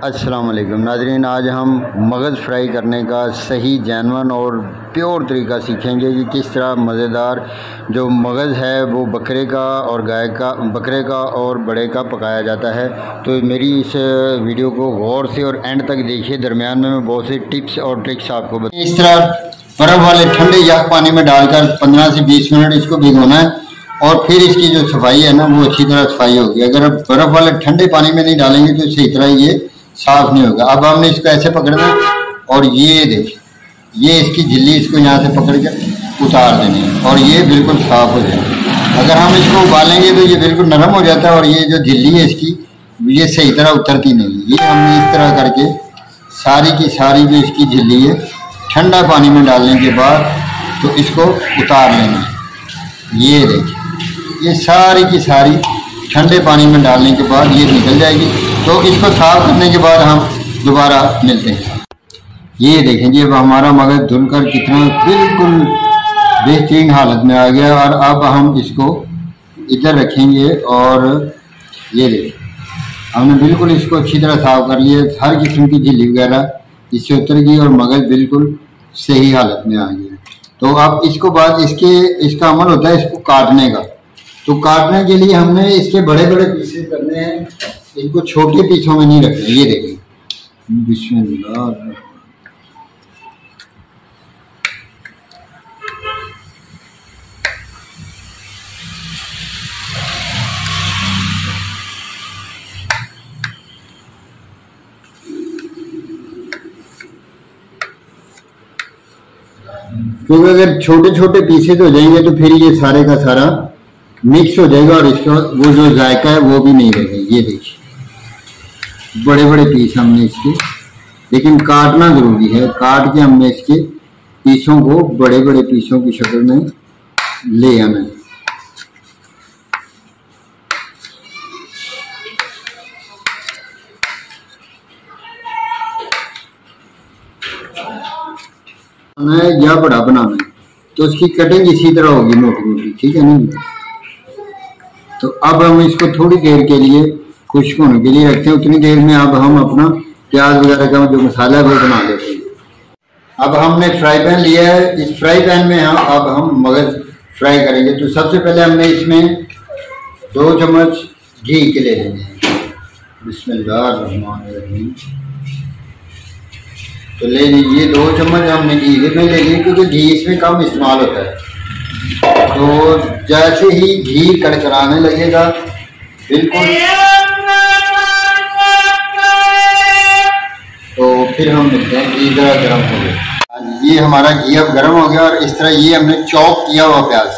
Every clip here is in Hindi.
अस्सलाम वालेकुम नाज़रीन, आज हम मगज़ फ्राई करने का सही जैनवन और प्योर तरीका सीखेंगे कि किस तरह मज़ेदार जो मगज़ है वो बकरे का और बड़े का पकाया जाता है। तो मेरी इस वीडियो को गौर से और एंड तक देखिए। दरमियान में मैं बहुत सी टिप्स और ट्रिक्स आपको बताऊँ। इस तरह बर्फ़ वाले ठंडे यख पानी में डालकर 15 से 20 मिनट इसको भिगोना है और फिर इसकी जो सफाई है ना वो अच्छी तरह सफाई होगी। अगर आप बर्फ़ वाले ठंडे पानी में नहीं डालेंगे तो सही तरह ये साफ नहीं होगा। अब हमने इसको ऐसे पकड़ना है और ये देखिए, ये इसकी झिल्ली इसको यहाँ से पकड़ कर उतार देनी है और ये बिल्कुल साफ हो जाए। अगर हम इसको उबालेंगे तो ये बिल्कुल नरम हो जाता है और ये जो झिल्ली है इसकी ये सही तरह उतरती नहीं। ये हमने इस तरह करके सारी की सारी जो इसकी झिल्ली है ठंडा पानी में डालने के बाद तो इसको उतार लेना है। ये देखिए, ये सारी की सारी ठंडे पानी में डालने के बाद ये निकल जाएगी। तो इसको साफ करने के बाद हम दोबारा मिलते हैं। ये देखें जी, अब हमारा मगज़ धुलकर कितना बिल्कुल बेहतरीन हालत में आ गया। और अब हम इसको इधर रखेंगे और ये देखें, हमने बिल्कुल इसको अच्छी तरह साफ कर लिया। हर किस्म की झिल्ली वगैरह इससे उतर गई और मगज़ बिल्कुल सही हालत में आ गया। तो अब इसको बाद इसका अमल होता है इसको काटने का। तो काटने के लिए हमने इसके बड़े बड़े पीसेस करने हैं, इनको छोटे पीसों में नहीं रखना। ये देखिए, बिस्मिल्लाह। क्योंकि अगर छोटे छोटे पीसेस हो जाएंगे तो फिर ये सारे का सारा मिक्स हो जाएगा और इसका वो जो जायका है वो भी नहीं रहेगा। ये देखिए, बड़े बड़े पीस हमने इसके, लेकिन काटना जरूरी है। काट के हमने इसके पीसों को बड़े बड़े पीसों की शक्ल में ले आना है। या बड़ा बनाना है तो उसकी कटिंग इसी तरह होगी, मोटी मोटी, ठीक है नहीं। तो अब हम इसको थोड़ी देर के लिए खुश्क होने के लिए रखते हैं। उतनी देर में अब हम अपना प्याज वगैरह का जो मसाला है वो बना लेते हैं। अब हमने फ्राई पैन लिया है, इस फ्राई पैन में अब हम मगज़ फ्राई करेंगे। तो सबसे पहले हमने इसमें 2 चम्मच घी के ले लेंगे। बिस्मिल्लाहिर्रहमानिर्रहीम। तो ले लीजिए 2 चम्मच हमने घी में ले लिए, क्योंकि घी इसमें कम इस्तेमाल होता है। तो जैसे ही घी कड़कड़ाने लगेगा बिल्कुल, तो फिर हम मिलते हैं। घी जरा गर्म हो गया। ये हमारा घी अब गर्म हो गया और इस तरह ये हमने चॉप किया हुआ प्याज,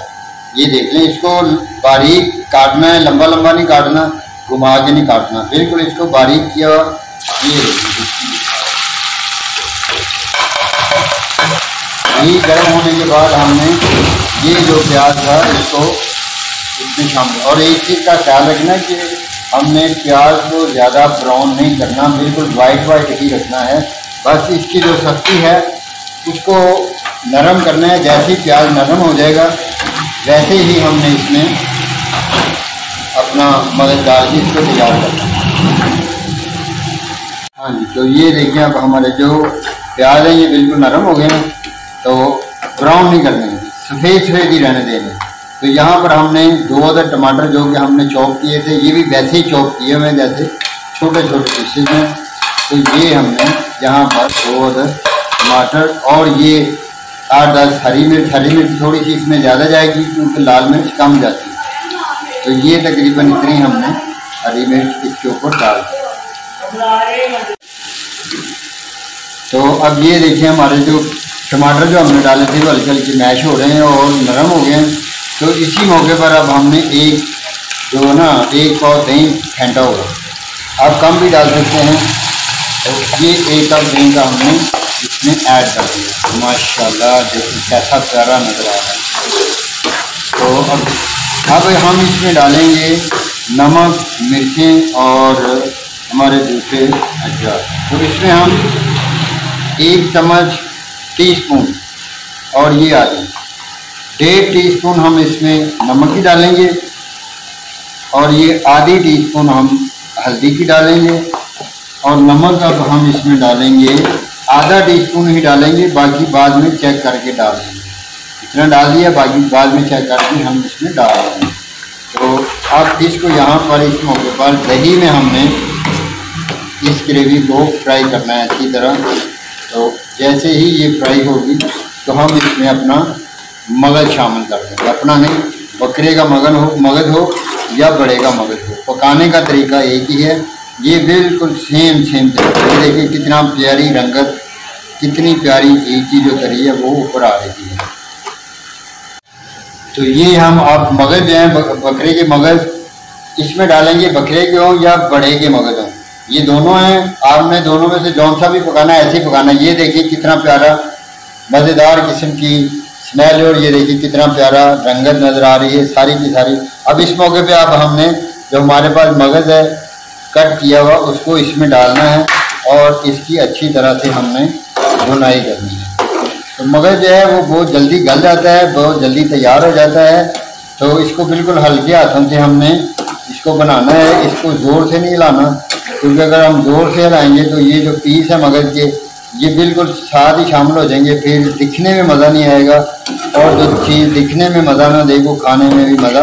ये देख लें। इसको बारीक काटना है, लंबा लंबा नहीं काटना, घुमा के नहीं काटना, बिल्कुल इसको बारीक किया हुआ। ये घी गर्म होने के बाद हमने ये जो प्याज था इसको इसमें शामिल। और एक चीज़ का ख्याल रखना कि हमने प्याज को ज़्यादा ब्राउन नहीं करना, बिल्कुल वाइट ही रखना है। बस इसकी जो सब्ज़ी है उसको नरम करना है। जैसे ही प्याज नरम हो जाएगा वैसे ही हमने इसमें अपना मगज़ डाल के इसको तैयार करना है। हाँ जी, तो ये देखिए, अब हमारे जो प्याज है ये बिल्कुल नरम हो गए हैं। तो ब्राउन नहीं करने, सफ़ेद ही रहने देने। तो यहाँ पर हमने 2 अदर टमाटर जो कि हमने चॉप किए थे, ये भी वैसे ही चॉप किए हुए हैं जैसे छोटे छोटे पीसेज में। तो ये हमने यहाँ पर 2 अदर टमाटर और ये 8-10 हरी मिर्च थोड़ी सी इसमें ज़्यादा जाएगी क्योंकि लाल मिर्च कम जाती है। तो ये तकरीबन इतनी हमने हरी मिर्च इसके ऊपर डाल दी। तो अब ये देखिए, हमारे जो टमाटर जो हमने डाले थे वो हल्के हल्के मैश हो रहे हैं और नरम हो गए हैं। तो इसी मौके पर अब हमने एक पाव दही फेंटा होगा, आप कम भी डाल सकते हैं। तो ये 1 कप दही का हमने इसमें ऐड कर दिया। माशाल्लाह देखिए कैसा प्यारा नजर आ रहा है। तो अब हम इसमें डालेंगे नमक, मिर्चें और हमारे दूसरे अजजा। तो इसमें हम 1 चम्मच टीस्पून और ये आधी 1.5 टीस्पून हम इसमें नमक की डालेंगे और ये आधी टीस्पून हम हल्दी की डालेंगे और नमक अब हम इसमें डालेंगे आधा टीस्पून ही डालेंगे, बाकी बाद में चेक करके डाल देंगे। इतना डाल दिया, बाकी बाद में चेक करके हम इसमें डाल देंगे। तो अब इसको यहाँ पर इस मौके पर दही में हमने इस ग्रेवी को फ्राई करना है अच्छी तरह। तो जैसे ही ये फ्राई होगी तो हम इसमें अपना मगज़ शामिल कर देंगे। अपना नहीं, बकरे का मगज़ हो या बड़े का मगज़ हो, पकाने का तरीका एक ही है। ये बिल्कुल सेम तरीका। ये देखिए कितना प्यारी रंगत, कितनी प्यारी घी की जो तरी है वो ऊपर आ रही है। तो ये हम अब मगज़ जो है बकरे के मगज़ इसमें डालेंगे, बकरे के हों या बड़े के मगज़ हों, ये दोनों हैं। आपने दोनों में से जौन सा भी पकाना है ऐसे ही पकाना है। ये देखिए कितना प्यारा मज़ेदार किस्म की स्मेल, और ये देखिए कितना प्यारा रंगत नज़र आ रही है सारी की सारी। अब इस मौके पे अब हमने जो हमारे पास मगज़ है कट किया हुआ उसको इसमें डालना है और इसकी अच्छी तरह से हमने भुनाई करनी है। तो मगज़ जो है वो बहुत जल्दी गल जाता है, बहुत जल्दी तैयार हो जाता है। तो इसको बिल्कुल हल्के हाथों से हमने इसको बनाना है, इसको ज़ोर से नहीं हिलाना, क्योंकि अगर हम ज़ोर से हिलाएंगे तो ये जो पीस है मगज़ के ये बिल्कुल साथ ही शामिल हो जाएंगे, फिर दिखने में मज़ा नहीं आएगा, और जो चीज़ दिखने में मज़ा ना दे वो खाने में भी मज़ा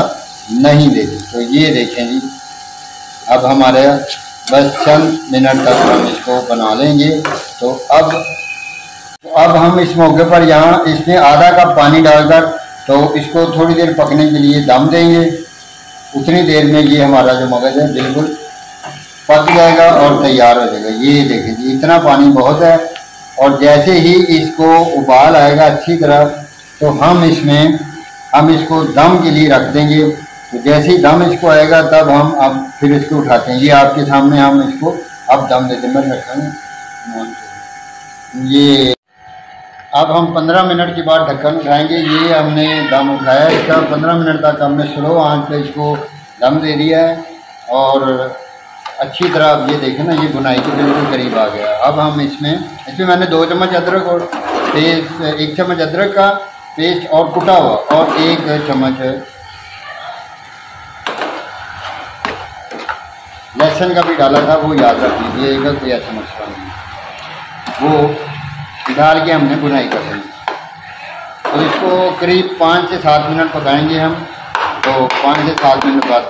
नहीं देगी। तो ये देखें जी, अब हमारे बस चंद मिनट तक हम इसको बना लेंगे। तो अब हम इस मौके पर यहाँ इसमें आधा कप पानी डालकर तो इसको थोड़ी देर पकने के लिए दम देंगे। उतनी देर में ये हमारा जो मगज़ है बिल्कुल पक जाएगा और तैयार हो जाएगा। ये देखें जी, इतना पानी बहुत है, और जैसे ही इसको उबाल आएगा अच्छी तरह तो हम इसको दम के लिए रख देंगे। तो जैसे ही दम इसको आएगा तब हम अब फिर इसको उठाते हैं। ये आपके सामने हम इसको अब दम देते हैं। रखेंगे ये अब हम 15 मिनट के बाद ढक्कन उठाएंगे। ये हमने दम उठाया इसका, 15 मिनट तक हमने स्लो आंच पे इसको दम दे दिया है, और अच्छी तरह ये देखें ना, ये बुनाई के बिल्कुल करीब आ गया। अब हम इसमें मैंने 2 चम्मच अदरक और पेस्ट, 1 चम्मच अदरक का पेस्ट और कुटा हुआ, और 1 चम्मच लहसुन का भी डाला था, वो याद रख लीजिएगा, कोई ऐसा मसला नहीं। वो डाल के हमने बुनाई कर ली। तो इसको करीब 5 से 7 मिनट पकाएंगे हम। तो 5 से 7 मिनट बाद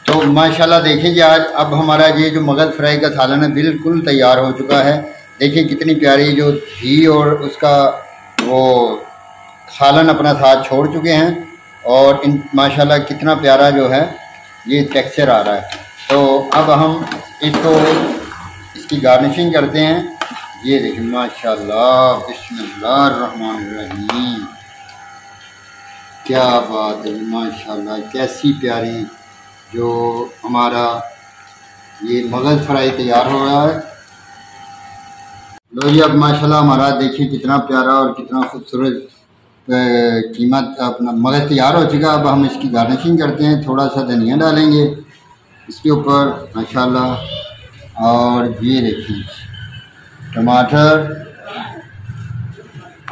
तो माशाल्लाह देखिए आज अब हमारा ये जो मगज़ फ्राई का सालन है बिल्कुल तैयार हो चुका है। देखिए कितनी प्यारी जो घी और उसका वो सालन अपना साथ छोड़ चुके हैं, और इन माशाल्लाह कितना प्यारा जो है ये टेक्सचर आ रहा है। तो अब हम इसकी गार्निशिंग करते हैं। ये देखिए माशाल्लाह, बिस्मिल्लाहिर्रहमानिर्रहीम, क्या बात है माशाल्लाह, कैसी प्यारी जो हमारा ये मगज़ फ्राई तैयार हो रहा है। लो जी, अब माशाल्लाह हमारा देखिए कितना प्यारा और कितना खूबसूरत कीमत अपना मगज़ तैयार हो चुका। अब हम इसकी गार्निशिंग करते हैं। थोड़ा सा धनिया डालेंगे इसके ऊपर माशाल्लाह, और ये देखिए टमाटर,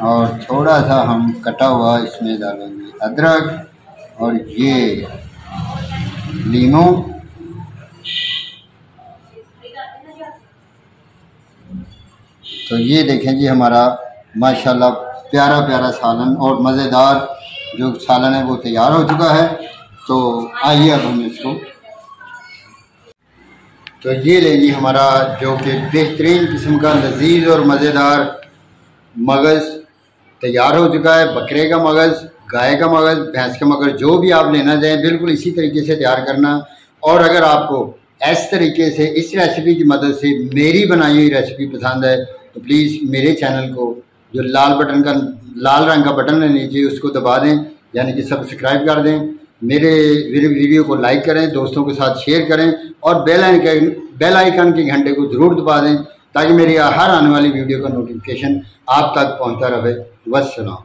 और थोड़ा सा हम कटा हुआ इसमें डालेंगे अदरक, और ये लीमू, तो ये देखें जी हमारा माशाल्लाह प्यारा प्यारा सालन और मज़ेदार जो सालन है वो तैयार हो चुका है। तो आइए अब हम इसको, तो ये ले जी हमारा जो कि बेहतरीन किस्म का लजीज और मज़ेदार मगज़ तैयार हो चुका है। बकरे का मगज़, गाय का मगज़, भैंस का मगज़, जो भी आप लेना चाहें बिल्कुल इसी तरीके से तैयार करना। और अगर आपको इस तरीके से इस रेसिपी की मदद से मेरी बनाई हुई रेसिपी पसंद है तो प्लीज़ मेरे चैनल को जो लाल रंग का बटन है नीचे उसको दबा दें, यानी कि सब्सक्राइब कर दें। मेरे वीडियो को लाइक करें, दोस्तों के साथ शेयर करें, और बेल आइकन के घंटे को ज़रूर दबा दें ताकि मेरी हर आने वाली वीडियो का नोटिफिकेशन आप तक पहुंचता रहे। वस्सलाम।